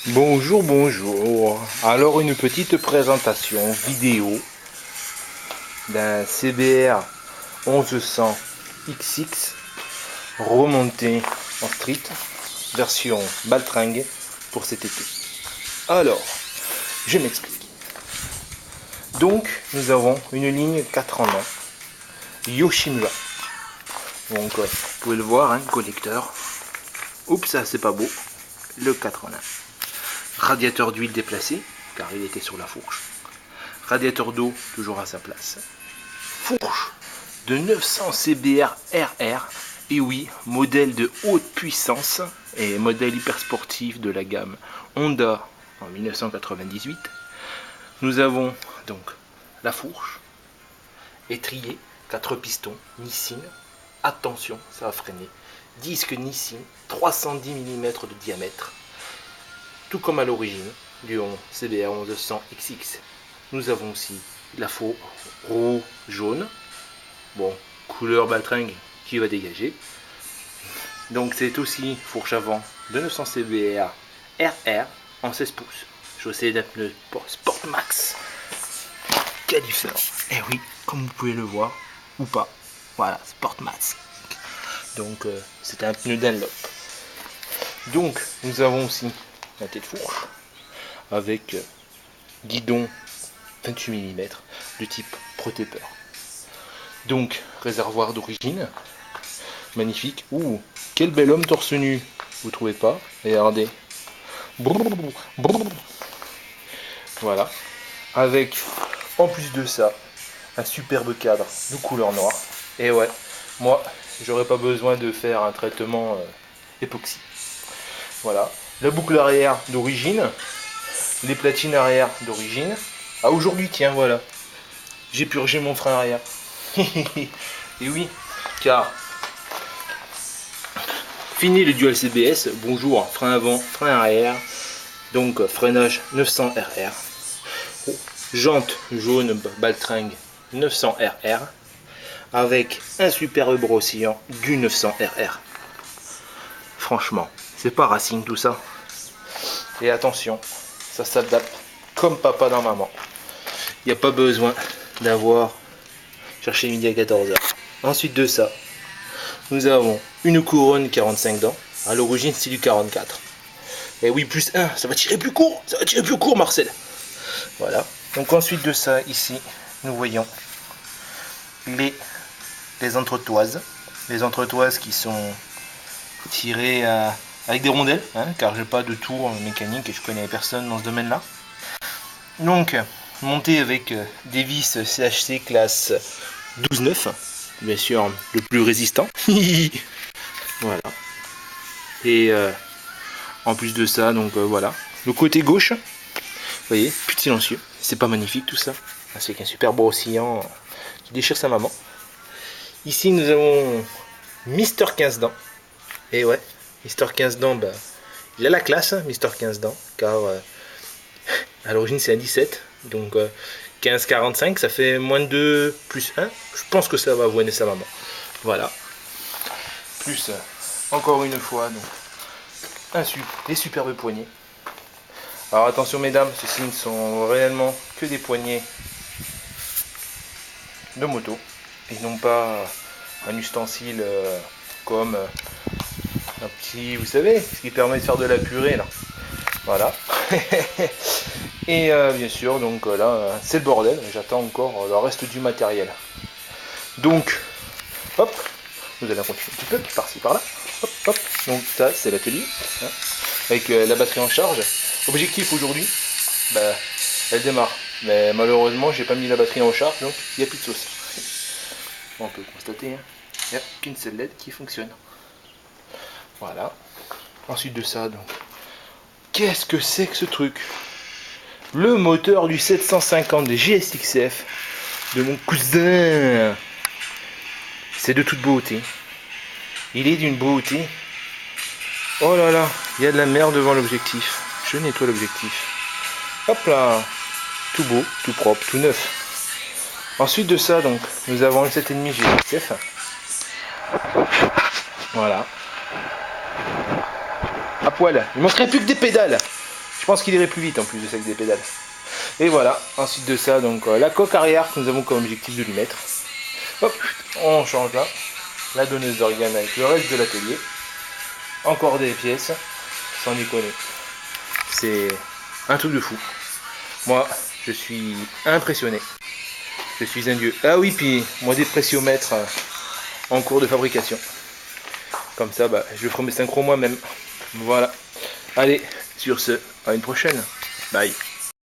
Bonjour, bonjour. Alors une petite présentation vidéo d'un CBR 1100 XX remonté en street version baltringue pour cet été. Alors, je m'explique. Donc, nous avons une ligne 4 en 1 Yoshimura. Donc, vous pouvez le voir, hein, collecteur. Oups, ça c'est pas beau. Le 4 en 1. Radiateur d'huile déplacé, car il était sur la fourche. Radiateur d'eau, toujours à sa place. Fourche de 900 CBR RR. Et oui, modèle de haute puissance et modèle hyper sportif de la gamme Honda en 1998. Nous avons donc la fourche, étrier, 4 pistons, Nissin. Attention, ça va freiner. Disque Nissin, 310 mm de diamètre. Tout comme à l'origine du CBR 1100 XX. Nous avons aussi la faux roue jaune. Bon, couleur baltringue qui va dégager. Donc c'est aussi fourche avant de 900 CBR RR en 16 pouces. Chaussée d'un pneu Sport Max. Califer. Et oui, comme vous pouvez le voir, ou pas. Voilà, Sport Max. Donc c'est un pneu Dunlop. Donc nous avons aussi la tête fourche avec guidon 28 mm de type Protépeur. Donc réservoir d'origine magnifique. Ouh, quel bel homme torse nu, vous trouvez pas? Regardez. Voilà, avec en plus de ça un superbe cadre de couleur noire. Et ouais, moi j'aurais pas besoin de faire un traitement époxy. Voilà, la boucle arrière d'origine, les platines arrière d'origine. Ah, aujourd'hui, tiens, voilà, j'ai purgé mon frein arrière. Et oui, car fini le dual CBS, bonjour, frein avant, frein arrière, donc freinage 900 RR, jante jaune baltringue 900 RR, avec un superbe brossillon du 900 RR. Franchement, c'est pas Racing tout ça. Et attention, ça s'adapte comme papa dans maman. Il n'y a pas besoin d'avoir cherché midi à 14h. Ensuite de ça, nous avons une couronne 45 dents. À l'origine, c'est du 44. Et oui, plus 1, ça va tirer plus court. Ça va tirer plus court, Marcel. Voilà. Donc ensuite de ça, ici, nous voyons les entretoises. Les entretoises qui sont tirées avec des rondelles, hein, car j'ai pas de tour mécanique et je connais personne dans ce domaine-là. Donc, monté avec des vis CHC classe 12-9, bien sûr le plus résistant. Voilà. Et en plus de ça, donc voilà. Le côté gauche, vous voyez, plus de silencieux. C'est pas magnifique tout ça. C'est qu'un super beau oscillant qui déchire sa maman. Ici, nous avons Mister 15 dents. Et ouais, Mister 15 dents, bah, il a la classe, hein, Mister 15 dents, car à l'origine c'est un 17, donc 15,45, ça fait moins de 2 plus 1. Je pense que ça va avoiner sa maman. Voilà. Plus, encore une fois, donc, les superbes poignées. Alors attention mesdames, ceci ne sont réellement que des poignées de moto, et non pas un ustensile comme un petit, vous savez, ce qui permet de faire de la purée là. Voilà. Et bien sûr, donc là, c'est le bordel. J'attends encore le reste du matériel. Donc, hop, nous allons continuer un petit peu, par-ci, par-là. Hop, hop. Donc ça, c'est l'atelier, hein, avec la batterie en charge. Objectif aujourd'hui, bah, elle démarre. Mais malheureusement, j'ai pas mis la batterie en charge, donc il n'y a plus de sauce. On peut constater, hein, il n'y a qu'une seule LED qui fonctionne. Voilà. Ensuite de ça, donc, qu'est-ce que c'est que ce truc? Le moteur du 750 des GSXF de mon cousin. C'est de toute beauté. Il est d'une beauté. Oh là là, il y a de la merde devant l'objectif. Je nettoie l'objectif. Hop là. Tout beau, tout propre, tout neuf. Ensuite de ça, donc, nous avons le 7,5 GSXF. Voilà. À poil. Il manquerait plus que des pédales. Je pense qu'il irait plus vite en plus de ça avec des pédales. Et voilà, ensuite de ça, donc la coque arrière que nous avons comme objectif de lui mettre. Hop, on change là. La donneuse d'organes avec le reste de l'atelier. Encore des pièces, sans déconner. C'est un truc de fou. Moi, je suis impressionné. Je suis un dieu. Ah oui, puis moi des pressiomètres en cours de fabrication. Comme ça, bah, je ferai mes synchros moi-même. Voilà. Allez, sur ce, à une prochaine. Bye.